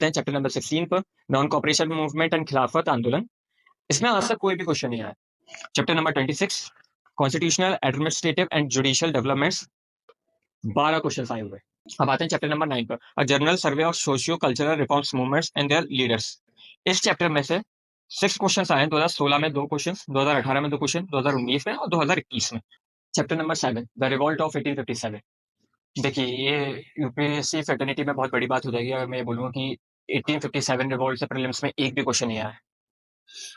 हैं chapter number 16 पर non cooperation movement and खिलाफत आंदोलन। इसमें आज तक कोई भी क्वेश्चन नहीं आया। Chapter number 26 constitutional administrative and judicial developments, 12 question आए हुए। अब आते हैं चैप्टर नंबर 9 पर a general survey of socio cultural reforms movements and their leaders. इस चैप्टर में से 6 क्वेश्चन आए हैं। 2016 में 2 क्वेश्चन, 2018 में 2 क्वेश्चन, 2019 में और 2021 में। Chapter number 7 the revolt of 1857। देखिए, ये यूपीएससी फैटर्निटी में बहुत बड़ी बात हो जाएगी अगर मैं ये बोलूँगा कि 1857 रिवॉल्ट से प्रीलिम्स में एक भी क्वेश्चन नहीं आया है।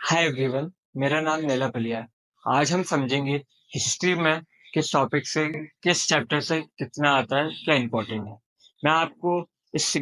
हाय एवरीवन, मेरा नाम नीला पलिया है। आज हम समझेंगे हिस्ट्री में किस टॉपिक से, किस चैप्टर से कितना आता है, क्या इंपॉर्टेंट है। मैं आपको इस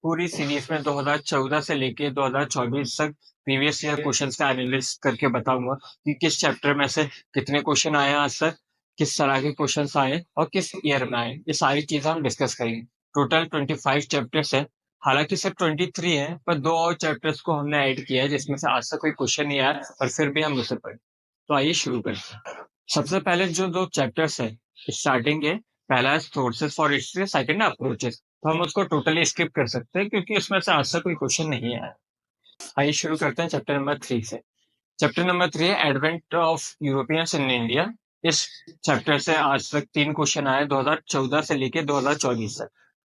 पूरी सीरीज में 2014 से लेके 2024 तक प्रीवियस ईयर क्वेश्चंस का एनालिसिस करके बताऊंगा कि किस चैप्टर में से कितने क्वेश्चन आए आज तक, किस तरह के क्वेश्चंस आए और किस ईयर में आए। ये सारी चीजें हम डिस्कस करेंगे। टोटल 25 चैप्टर्स है। हालांकि सिर्फ 23 है, पर 2 और चैप्टर्स को हमने ऐड किया है जिसमें से आज तक कोई क्वेश्चन नहीं आया और फिर भी हम उसे पढ़े। तो आइए शुरू करते हैं। सबसे पहले जो 2 चैप्टर्स है स्टार्टिंग है, पहला है सोर्सेस फॉर हिस्ट्री, सेकंड है अप्रोचेस। तो हम उसको टोटली स्किप कर सकते हैं क्योंकि उसमें से आज तक कोई क्वेश्चन नहीं आया। आइए शुरू करते हैं चैप्टर नंबर 3 से। चैप्टर नंबर 3 है advent of Europeans in India. इस चैप्टर से आज तक 3 क्वेश्चन आए 2014 से लेके 2024 तक।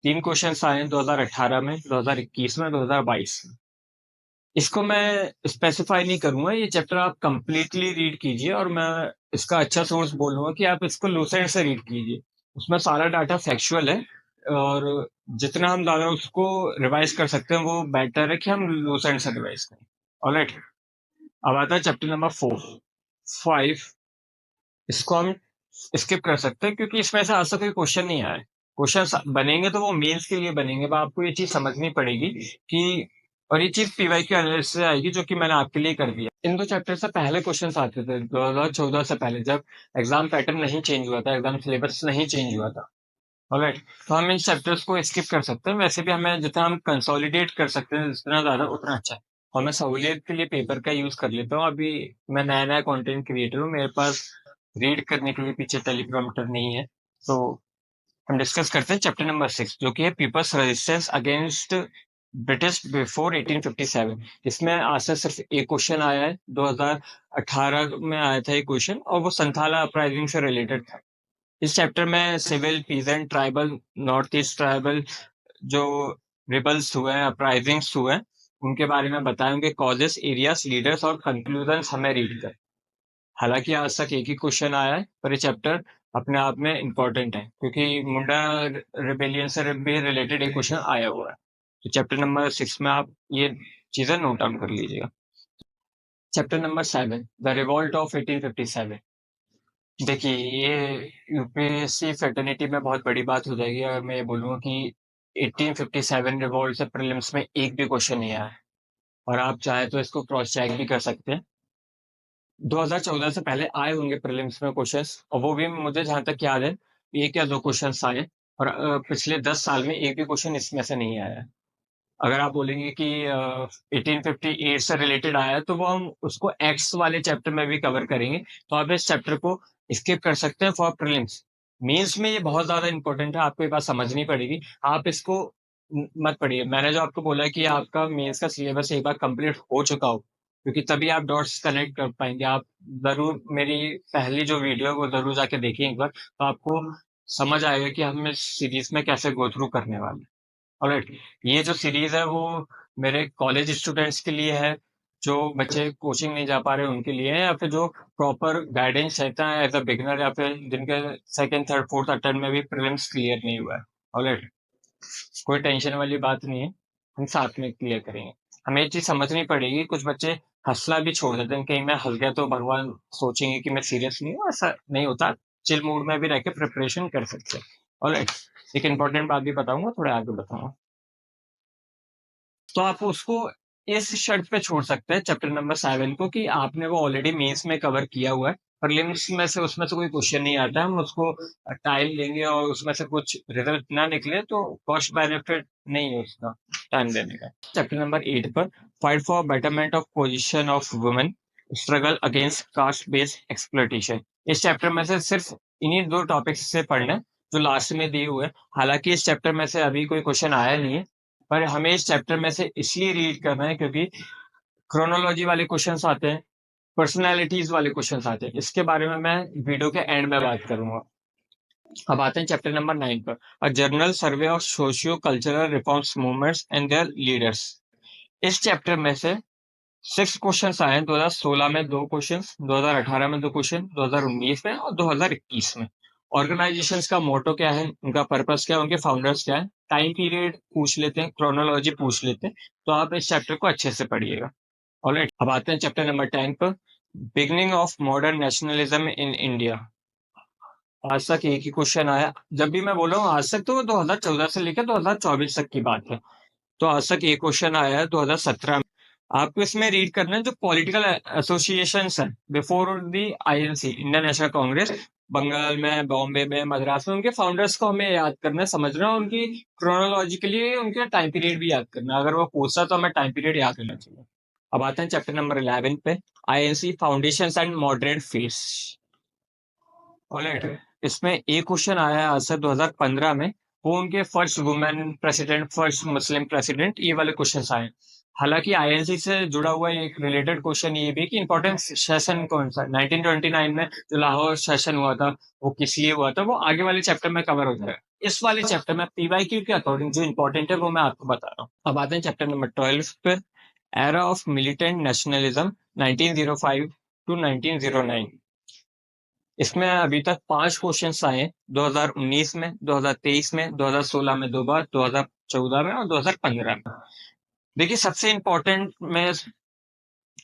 3 क्वेश्चन आए 2018 में, 2021 में, 2022 में। इसको मैं स्पेसिफाई नहीं करूंगा, ये चैप्टर आप कंप्लीटली रीड कीजिए और मैं इसका अच्छा सोर्स बोलूंगा कि आप इसको लूसेंट से रीड कीजिए। उसमें सारा डाटा फैक्चुअल है और जितना हम ज्यादा उसको रिवाइज कर सकते हैं वो बेटर है कि हम लूसेंट से रिवाइज करें। ऑलराइट, अब आता है चैप्टर नंबर 5। इसको हम स्किप कर सकते हैं क्योंकि इसमें से आज तक कोई क्वेश्चन नहीं आया है। क्वेश्चन बनेंगे तो वो मेंस के लिए बनेंगे, पर आपको ये चीज समझनी पड़ेगी कि, और ये चीज पीवाईक्यू एनालिसिस से आएगी जो कि मैंने आपके लिए कर दिया। इन 2 चैप्टर से पहले क्वेश्चन आते थे 2014 से पहले, जब एग्जाम पैटर्न नहीं चेंज हुआ था, एग्जाम सिलेबस नहीं चेंज हुआ था। ऑलराइट, तो हम इन चैप्टर्स को स्किप कर सकते हैं। वैसे भी हमें जितना हम कंसोलिडेट कर सकते हैं जितना ज्यादा उतना अच्छा है। और मैं सहूलियत के लिए पेपर का यूज कर लेता हूँ। अभी मैं नया नया कंटेंट क्रिएटर हूँ, मेरे पास रीड करने के लिए पीछे टेलीप्रॉम्प्टर नहीं है। तो हम डिस्कस करते हैं चैप्टर नंबर 6 जो कि है peoples resistance against British before 1857। इसमें आज से सिर्फ एक क्वेश्चन आया है। 2018 में आया था एक क्वेश्चन और वो संथाला अपराइजिंग से रिलेटेड था। इस चैप्टर में civil, peasant, tribal, north east tribal जो रिबल्स हुए हैं, अपराइजिंग्स हुए हैं, उनके बारे में बताएंगे, कॉजेस, एरियाज, लीडर्स और कंक्लूजन हमें रीड कर। हालांकि आज तक एक ही क्वेश्चन आया है, पर ये चैप्टर अपने आप में इम्पोर्टेंट है क्योंकि मुंडा रिबेलियन से भी रिलेटेड एक क्वेश्चन आया हुआ है। तो चैप्टर नंबर 6 में आप ये चीजें नोट डाउन कर लीजिएगा। Chapter number 7 the revolt of 1857। देखिए, ये यूपीएससी फैटर्निटी में बहुत बड़ी बात हो जाएगी अगर मैं ये बोलूँगा कि 1857 रिवॉल्ट से प्रीलिम्स में एक भी क्वेश्चन नहीं आया है। और आप चाहे तो इसको क्रॉस चेक भी कर सकते हैं। 2014 से पहले आए होंगे प्रीलिम्स में क्वेश्चंस, और वो भी मुझे जहां तक याद है 1 या 2 क्वेश्चंस आए। और पिछले 10 साल में एक भी क्वेश्चन इसमें से नहीं आया है। अगर आप बोलेंगे कि 1858 से रिलेटेड आया है तो वो हम उसको एक्स वाले चैप्टर में भी कवर करेंगे। तो आप इस चैप्टर को स्किप कर सकते हैं फॉर प्रीलिम्स। मेंस में ये बहुत ज्यादा इंपॉर्टेंट है, आपको ये बात समझनी पड़ेगी। आप इसको मत पढ़िए। मैंने जो आपको बोला है कि आपका मेंस का सिलेबस एक बार कंप्लीट हो चुका हो, क्योंकि तभी आप डॉट्स कनेक्ट कर पाएंगे। आप जरूर मेरी पहली जो वीडियो है वो जरूर जाके देखिए एक बार, तो आपको समझ आएगा कि हम इस सीरीज में कैसे गो थ्रू करने वाले हैं। ऑलराइट, ये जो सीरीज है वो मेरे कॉलेज स्टूडेंट्स के लिए है, जो बच्चे कोचिंग नहीं जा पा रहे उनके लिए है, या फिर जो प्रॉपर गाइडेंस चाहता है एज अ बिगिनर, या फिर जिनके सेकंड, थर्ड, फोर्थ अटेम्प्ट में भी प्रीलिम्स क्लियर नहीं हुआ है। ऑलराइट, कोई टेंशन वाली बात नहीं है, हम साथ में क्लियर करेंगे। हमें ये चीज समझनी पड़ेगी। कुछ बच्चे हंसना भी छोड़ देते हैं, कहीं मैं हंस गया तो भगवान सोचेंगे कि मैं सीरियस नहीं हूँ। ऐसा नहीं होता, चिल मूड में भी रह के प्रिपरेशन कर सकते हैं। ऑलराइट, एक इंपॉर्टेंट बात भी बताऊंगा, थोड़ा आगे बताऊंगा। तो आप उसको इस शर्त पे छोड़ सकते हैं चैप्टर नंबर 7 को कि आपने वो ऑलरेडी मेंस में कवर किया हुआ है। प्रीलिम्स में से उसमें से कोई क्वेश्चन नहीं आता है, हम उसको टाइम लेंगे और उसमें से कुछ रिजल्ट ना निकले तो कॉस्ट बेनिफिट नहीं है उसका टाइम देने का। चैप्टर नंबर 8 पर fight for betterment of position of women, struggle against caste based exploitation. इस चैप्टर में से सिर्फ इन्हीं 2 टॉपिक्स से पढ़ना है जो लास्ट में दिए हुए हैं। हालांकि इस चैप्टर में से अभी कोई क्वेश्चन आया नहीं है, पर हमें इस चैप्टर में से इसलिए रीड करना है क्योंकि क्रोनोलॉजी वाले क्वेश्चंस आते हैं, पर्सनैलिटीज वाले क्वेश्चंस आते हैं। इसके बारे में मैं वीडियो के एंड में बात करूंगा। अब आते हैं चैप्टर नंबर 9 पर, a general survey of socio cultural reforms movements and their leaders. इस चैप्टर में से 6 क्वेश्चंस आए हैं। 2016 में 2 क्वेश्चंस, 2018 में 2 क्वेश्चन, 2019 में और 2021 में। ऑर्गेनाइजेशंस का मोटो क्या है, उनका पर्पस क्या है, उनके फाउंडर्स क्या है, टाइम पीरियड पूछ लेते हैं, क्रोनोलॉजी पूछ लेते हैं। तो आप इस चैप्टर को अच्छे से पढ़िएगा। ऑलराइट, अब आते हैं चैप्टर नंबर 10 पर, beginning of modern nationalism in India. आज तक एक ही क्वेश्चन आया। जब भी मैं बोल रहा हूँ आज तक, तो 2014 से लेकर 2024 तक की बात है। तो आज तक एक क्वेश्चन आया है 2017 में। आपको इसमें रीड करना है जो पॉलिटिकल एसोसिएशंस हैं before the INC, Indian National Congress, Bengal में, बॉम्बे में, मद्रास में, उनके फाउंडर्स को हमें याद करना है, समझना है, उनकी क्रोनोलॉजिकली उनके टाइम पीरियड भी याद करना है। अगर वो पूछता तो हमें टाइम पीरियड याद करना चाहिए। अब आते हैं चैप्टर नंबर 11 पे, INC foundations and moderate face. Alright, इसमें एक क्वेश्चन आया है आज से 2015 में। वो उनके first women president, first Muslim president, ये वाले क्वेश्चन आए हैं। हालांकि आईएनसी से जुड़ा हुआ एक रिलेटेड क्वेश्चन ये भी कि इंपॉर्टेंट सेशन कौन सा 1929 में जो लाहौर सेशन हुआ था वो किस लिए हुआ था, वो आगे वाले चैप्टर में कवर हो जाएगा। इस वाले चैप्टर में पीवाईक्यू के अकॉर्डिंग जो इंपॉर्टेंट है वो मैं आपको बता रहा हूँ। अब आते हैं चैप्टर नंबर 12 पे, era of militant nationalism 1905 to 1909। इसमें अभी तक 5 क्वेश्चंस आए हैं, 2019 में, 2023 में, 2016 में 2 बार, 2014 में और 2015 में। देखिए, सबसे इंपॉर्टेंट मैं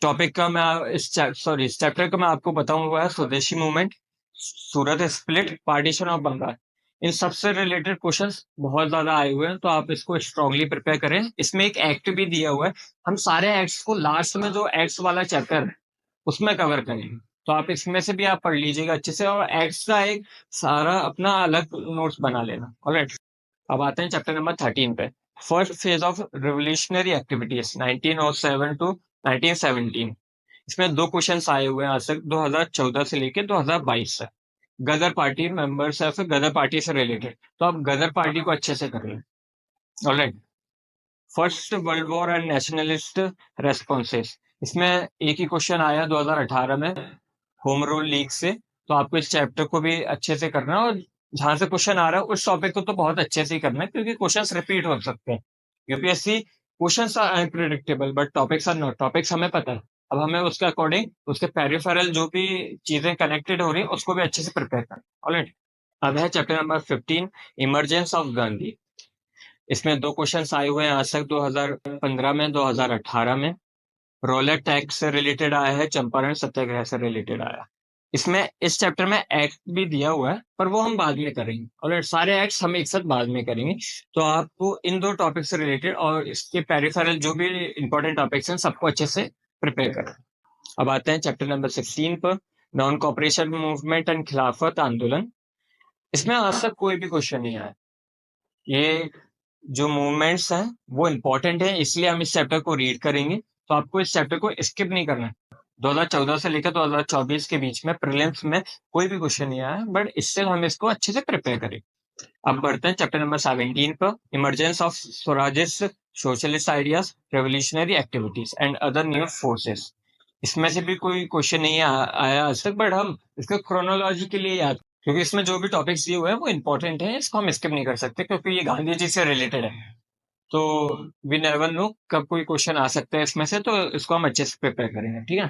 टॉपिक का मैं इस चैप्टर का मैं आपको बताऊंगा Swadeshi movement, Surat split, partition of Bengal. इन सबसे रिलेटेड क्वेश्चंस बहुत ज्यादा आए हुए हैं, तो आप इसको स्ट्रांगली प्रिपेयर करें। इसमें एक एक्ट भी दिया हुआ है, हम सारे एक्ट्स को लास्ट में जो एक्ट्स वाला चैप्टर है उसमें कवर करेंगे। तो आप इसमें से भी आप पढ़ लीजिएगा अच्छे से, और एक्ट्स का एक सारा अपना अलग नोट्स बना लेना। ऑलराइट, अब आते हैं चैप्टर नंबर 13 पे, first phase of revolutionary activities 1907 to 1917। इसमें 2 क्वेश्चंस आए हुए हैं आज तक, 2014 से लेके 2022 तक। गदर पार्टी मेंबर्स है, फिर गदर पार्टी से रिलेटेड, तो आप गदर पार्टी को अच्छे से कर लें। Alright, first world war and nationalist responses. इसमें एक ही क्वेश्चन आया 2018 में होम रूल लीग से। तो आपको इस चैप्टर को भी अच्छे से करना है, और जहां से क्वेश्चन आ रहा है उस टॉपिक को तो बहुत अच्छे से ही करना है, क्योंकि क्वेश्चंस रिपीट हो सकते हैं। UPSC questions are unpredictable but topics are not. Topics हमें पता है, अब हमें उसके अकॉर्डिंग उसके पेरिफेरल जो भी चीजें कनेक्टेड हो रही है उसको भी अच्छे से प्रिपेयर करना। ऑलराइट, अब है chapter number 15, emergence of Gandhi. इसमें 2 क्वेश्चंस आए हुए हैं आज तक, 2015 में, 2018 में। रोलेट टैक्स से रिलेटेड आया है, चंपारण सत्याग्रह से रिलेटेड आया। इसमें इस चैप्टर में एक्ट भी दिया हुआ है, पर वो हम बाद में करेंगे। और सारे एक्ट्स हम एक साथ बाद में करेंगे। तो आपको इन 2 टॉपिक से रिलेटेड और इसके पेरिफेरल जो भी इंपॉर्टेंट टॉपिक्स हैं सबको अच्छे से प्रिपेयर करें। अब आते हैं चैप्टर नंबर 16 पर, नॉन कॉपरेशन मूवमेंट एंड खिलाफत आंदोलन। इसमें आज तक कोई भी क्वेश्चन नहीं आया। ये जो मूवमेंट्स हैं वो इंपॉर्टेंट है, इसलिए हम इस चैप्टर को रीड करेंगे। तो आपको इस चैप्टर को स्किप नहीं करना है। 2014 से लेकर 2024 के बीच में प्रीलिम्स में कोई भी क्वेश्चन नहीं आया, बट इससे हम इसको अच्छे से प्रिपेयर करें। अब बढ़ते हैं चैप्टर नंबर 17 पर, emergence of Swarajist socialist ideas, revolutionary activities and other new forces. इसमें से भी कोई क्वेश्चन नहीं आया आज तक, बट हम इसको क्रोनोलॉजी के लिए याद, क्योंकि इसमें जो भी टॉपिक्स दिए हुए हैं वो इंपॉर्टेंट है, इसको हम स्किप नहीं कर सकते क्योंकि ये गांधी जी से रिलेटेड है। तो वी नेवर नो कब कोई क्वेश्चन आ सकता है इसमें से, तो इसको हम अच्छे से प्रिपेयर करेंगे। ठीक है,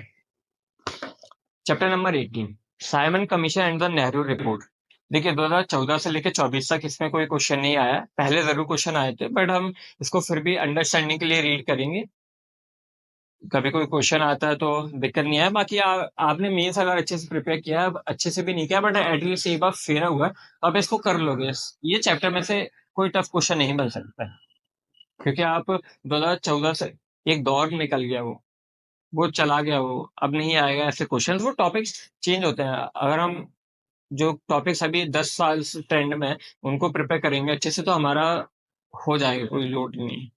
chapter number 18, Simon commission and the Nehru report. देखिए, 2014 से लेकर 24 तक इसमें कोई क्वेश्चन नहीं आया। पहले जरूर क्वेश्चन आए थे, बट हम इसको फिर भी अंडरस्टैंडिंग के लिए रीड करेंगे। कभी कोई क्वेश्चन आता है तो दिक्कत नहीं है। बाकी आपने मेंस अगर अच्छे से प्रिपेयर किया है, अच्छे से भी नहीं किया, बट एटलीस्ट एक बार फेरा हुआ है, तो आप इसको कर लोगे। ये चैप्टर में से कोई टफ क्वेश्चन नहीं बन सकता है, क्योंकि आप 2014 से एक दौर निकल गया, वो चला गया, वो अब नहीं आएगा ऐसे क्वेश्चन। वो टॉपिक्स चेंज होते हैं। अगर हम जो टॉपिक्स अभी 10 साल से ट्रेंड में हैं, उनको प्रिपेयर करेंगे अच्छे से, तो हमारा हो जाएगा, कोई लोड नहीं।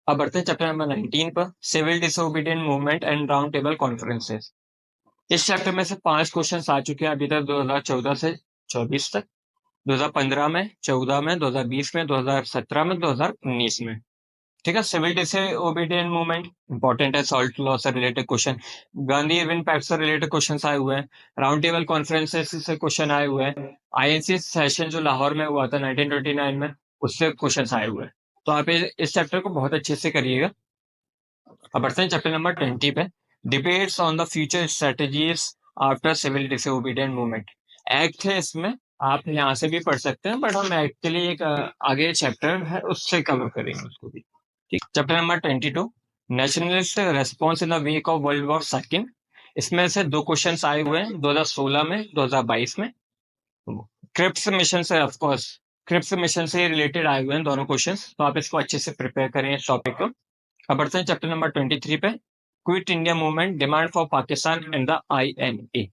अब बढ़ते हैं चैप्टर नंबर 19 पर, civil disobedient movement and round table conferences. इस चैप्टर में से 5 क्वेश्चन आ चुके हैं अभी तक, 2014 से 24 तक, 2015 में, 14 में, 2020 में, 2017 में, 2019 में। ठीक है। सिविल डिसोबीडिएंट मूवमेंट इंपॉर्टेंट है, सॉल्ट लॉ से related question, Gandhi Irwin pact से रिलेटेड क्वेश्चन आए हुए हैं, राउंड टेबल कॉन्फ्रेंसेस से क्वेश्चन आए हुए हैं, आईएनसी सेशन जो लाहौर में हुआ था 1929 में, उससे क्वेश्चन आए हुए हैं। तो आप इस चैप्टर को बहुत अच्छे से करिएगा। अब बढ़ते हैं चैप्टर नंबर 20 पे, debates on the future strategies after civil disobedient movement. Act है इसमें, आप यहाँ से भी पढ़ सकते हैं, बट हम एक्ट के लिए एक आगे चैप्टर है उससे कवर करेंगे उसको भी। ठीक, chapter number 22, nationalist response in the wake of world war second. इसमें से दो क्वेश्चन आए हुए हैं 2016 में, 2022 में। क्रिप्स मिशन से, ऑफकोर्स क्रिप्स मिशन से रिलेटेड आए हुए हैं दोनों क्वेश्चन, तो आप इसको अच्छे से प्रिपेयर करें इस टॉपिक को। अब बढ़ते हैं चैप्टर नंबर 23 पे, quit India movement demand for Pakistan and the INA।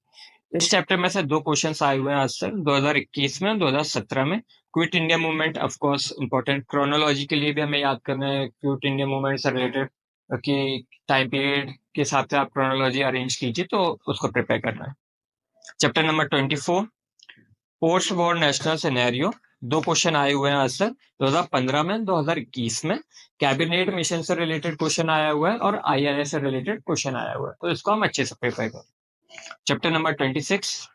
इस चैप्टर में से दो क्वेश्चंस आए हुए हैं आज तक, 2021 में, 2017 में। Quit India movement of course important, chronology के लिए भी हमें याद करना है क्विट इंडिया मूवमेंट से रिलेटेड कि टाइम पीरियड के हिसाब से आप क्रोनोलॉजी अरेंज कीजिए, तो उसको प्रिपेयर करना है। Chapter number 24, post war national scenario. दो क्वेश्चन आए हुए हैं आज तक, 2015 में, 2021 में। कैबिनेट मिशन से रिलेटेड क्वेश्चन आया हुआ है और INA से रिलेटेड क्वेश्चन आया हुआ है, तो इसको हम अच्छे से प्रिपेयर करें। Chapter number 26,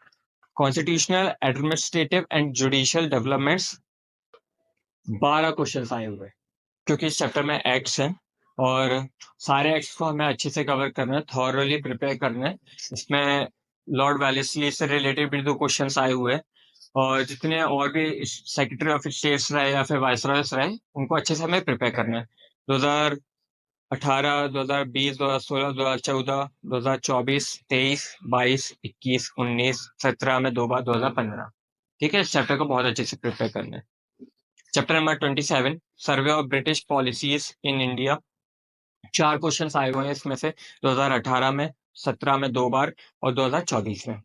constitutional administrative and judicial developments. 12 question आए हुए हैं, क्योंकि इस चैप्टर में एक्ट्स हैं और सारे एक्ट्स को हमें अच्छे से कवर करना है, थॉरली प्रिपेयर करना है। इसमें लॉर्ड वेलेस्ली से रिलेटेड भी दो क्वेश्चन आए हुए हैं, और जितने और भी सेक्रेटरी ऑफ स्टेट्स रहे या फिर वाइसरॉयस रहे, उनको अच्छे से हमें प्रिपेयर करना है। 2018, 2020, 2016, 2014, 2024, 23, 22, 21, 19, 17 में दो बार, 2015। ठीक है, इस चैप्टर को बहुत अच्छे से प्रिपेयर करना है। Chapter number 27, survey of British policies in India. 4 question आए हुए हैं इसमें से, 2018 में, 17 में दो बार और 2024 में।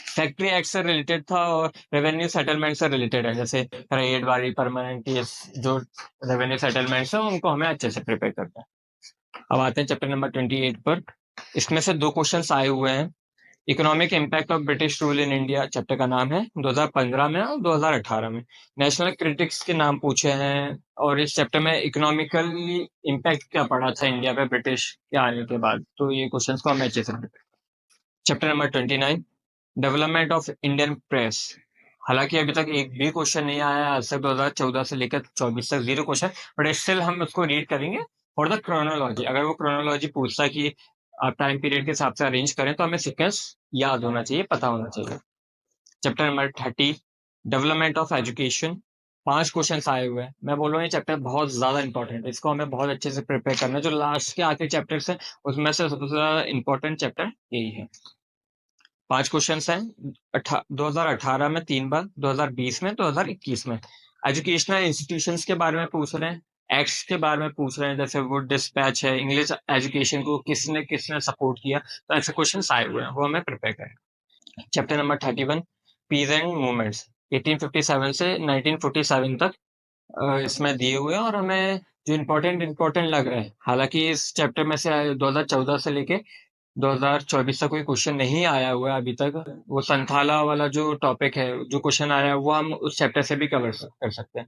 फैक्ट्री एक्ट से रिलेटेड था और रेवेन्यू सेटलमेंट से रिलेटेड है, जैसे रेड वाली परमानेंट जो रेवेन्यू सेटलमेंट्स है उनको हमें अच्छे से प्रिपेयर करना है। अब आते हैं चैप्टर नंबर 28 पर। इसमें से दो क्वेश्चंस आए हुए हैं, economic impact of British rule in India chapter का नाम है, 2015 में और 2018 में। नेशनल क्रिटिक्स के नाम पूछे हैं और इस चैप्टर में इकोनॉमिकली इम्पैक्ट क्या पड़ा था इंडिया पे ब्रिटिश के आने के बाद, तो ये क्वेश्चंस को हमें अच्छे से। Chapter number 29, development of Indian press. हालांकि अभी तक एक भी क्वेश्चन नहीं आया आज तक, 2014 से लेकर 24 तक 0 क्वेश्चन, बट स्टिल हम उसको रीड करेंगे फॉर द क्रोनोलॉजी। अगर वो क्रोनोलॉजी पूछता है कि आप टाइम पीरियड के हिसाब से अरेंज करें, तो हमें सीक्वेंस याद होना चाहिए, पता होना चाहिए। Chapter number 30, development of education. 5 question आए हुए हैं। मैं बोल रहा हूँ ये चैप्टर बहुत ज्यादा इंपॉर्टेंट है, इसको हमें बहुत अच्छे से प्रिपेयर करना है। जो लास्ट के आखिरी चैप्टर्स हैं उसमें से सबसे ज्यादा इंपॉर्टेंट चैप्टर यही है। 5 क्वेश्चन हैं, 2018 में 3 बार, 2020 में, 2021 में। एजुकेशनल इंस्टीट्यूशंस के बारे में पूछ रहे हैं, एक्ट्स के बारे में पूछ रहे हैं, जैसे वुड डिस्पैच है, इंग्लिश एजुकेशन को किसने किसने सपोर्ट किया, तो ऐसे क्वेश्चन आए हुए हैं, वो हमें प्रिपेयर करें। चैप्टर नंबर 31, पीजेंट मूवमेंट्स, 1857 से 1947 तक इसमें दिए हुए हैं, और हमें जो इम्पोर्टेंट लग रहा है, हालांकि इस चैप्टर में से 2014 से लेके 2024 तक कोई क्वेश्चन नहीं आया हुआ है अभी तक। वो संथाला वाला जो टॉपिक है, जो क्वेश्चन आया है, वो हम उस चैप्टर से भी कवर कर सकते हैं।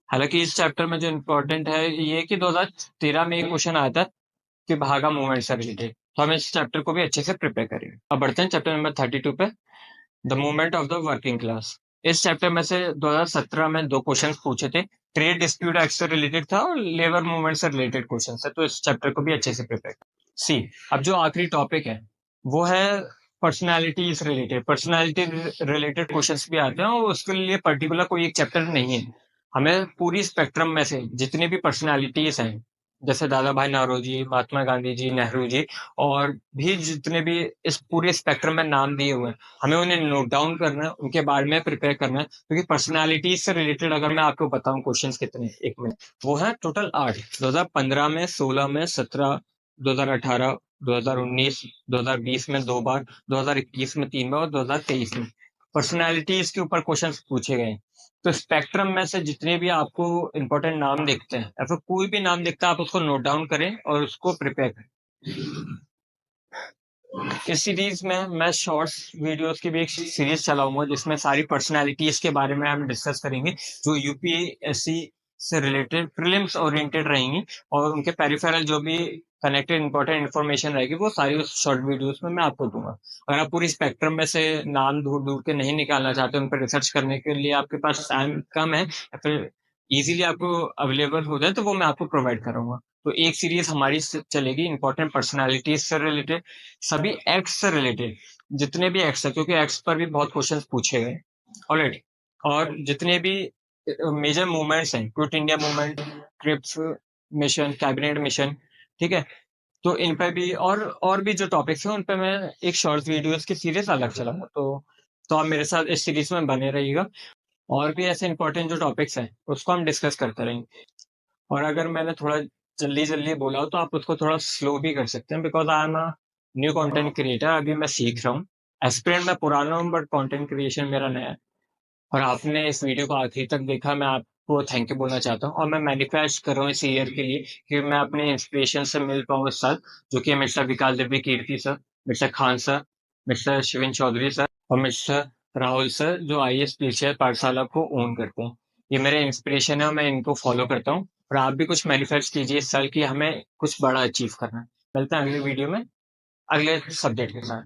हालांकि इस चैप्टर में जो इम्पोर्टेंट है ये कि 2013 में एक क्वेश्चन आया था कि भागा मूवमेंट से रिलेटेड, तो हम इस चैप्टर को भी अच्छे से प्रिपेयर करेंगे। अब बढ़ते हैं चैप्टर नंबर 32 पे, the movement of the working class. इस चैप्टर में से 2017 में दो क्वेश्चन पूछे थे, ट्रेड डिस्प्यूट एक्ट से रिलेटेड था और लेबर मूवमेंट से रिलेटेड क्वेश्चन है, तो इस चैप्टर को भी अच्छे से प्रिपेयर। सी, अब जो आखिरी टॉपिक है वो है पर्सनैलिटी से रिलेटेड। पर्सनैलिटी रिलेटेड क्वेश्चंस भी आते हैं और उसके लिए पर्टिकुलर कोई एक चैप्टर नहीं है, हमें पूरी स्पेक्ट्रम में से जितनी भी पर्सनैलिटीज हैं, जैसे दादा भाई नौरोजी, महात्मा गांधी जी, नेहरू जी, और भी जितने भी इस पूरे स्पेक्ट्रम में नाम दिए हुए हैं, हमें उन्हें नोट डाउन करना है, उनके बारे में प्रिपेयर करना है, क्योंकि पर्सनैलिटी से रिलेटेड अगर मैं आपको बताऊं क्वेश्चंस कितने, एक मिनट, वो है टोटल 8, 2015 में, 16 में, 17, 2018, 2019, 2020 में दो बार, 2021 में 3 बार और 2023 में पर्सनैलिटीज के ऊपर क्वेश्चंस पूछे गए। तो स्पेक्ट्रम में से जितने भी आपको इंपॉर्टेंट नाम दिखते हैं, या फिर कोई भी नाम दिखता है, आप उसको नोट डाउन करें और उसको प्रिपेयर करें। इस सीरीज में मैं शॉर्ट्स वीडियोस की भी एक सीरीज चलाऊंगा जिसमें सारी पर्सनैलिटीज के बारे में हम डिस्कस करेंगे, जो यूपीएससी से रिलेटेड प्रीलिम्स ओरिएंटेड रहेंगी और उनके पेरिफेरल जो भी कनेक्टेड इंपॉर्टेंट इन्फॉर्मेशन रहेगी वो सारी उस शॉर्ट वीडियोस में मैं आपको दूंगा। अगर आप पूरी स्पेक्ट्रम में से नाम ढूंढ ढूंढ के नहीं निकालना चाहते, उन पर रिसर्च करने के लिए आपके पास टाइम कम है या फिर इजीली आपको अवेलेबल हो जाए, तो वो मैं आपको प्रोवाइड करूंगा। तो एक सीरीज हमारी चलेगी इंपॉर्टेंट पर्सनालिटीज से रिलेटेड, सभी एक्ट्स से रिलेटेड, जितने भी एक्ट्स है, क्योंकि एक्ट्स पर भी बहुत क्वेश्चंस पूछे गए ऑलरेडी, और जितने भी मेजर मूवमेंट्स हैं, quit India movement, Cripps mission, cabinet mission, ठीक है, तो इन पे भी और भी जो टॉपिक्स हैं उन पे मैं एक शॉर्ट वीडियोस की सीरीज अलग चलाऊंगा। तो आप मेरे साथ इस सीरीज में बने रहिएगा, और भी ऐसे इंपॉर्टेंट जो टॉपिक्स हैं उसको हम डिस्कस करते रहेंगे। और अगर मैंने थोड़ा जल्दी जल्दी बोला हो तो आप उसको थोड़ा स्लो भी कर सकते हैं, because I am a new content creator, अभी मैं सीख रहा हूँ। एस्पिरेंट मैं पुराना हूँ, बट कंटेंट क्रिएशन मेरा नया है। और आपने इस वीडियो को आखिर तक देखा, मैं आपको थैंक यू बोलना चाहता हूँ, और मैं मैनिफेस्ट कर रहा हूँ इस ईयर के लिए कि मैं अपने इंस्पिरेशन से मिल पाऊँ इस साल, जो कि mister Vikas Divya Kirti sir, mister Khan sir, mister Shiven Chaudhary sir और मिस्टर राहुल सर, जो IAS पीसीआर पाठशाला को ओन करते हैं। ये मेरे इंस्पिरेशन है और मैं इनको फॉलो करता हूँ। और आप भी कुछ मैनिफेस्ट कीजिए इस साल की हमें कुछ बड़ा अचीव करना है। मिलते हैं अगले वीडियो में अगले सब्जेक्ट के साथ।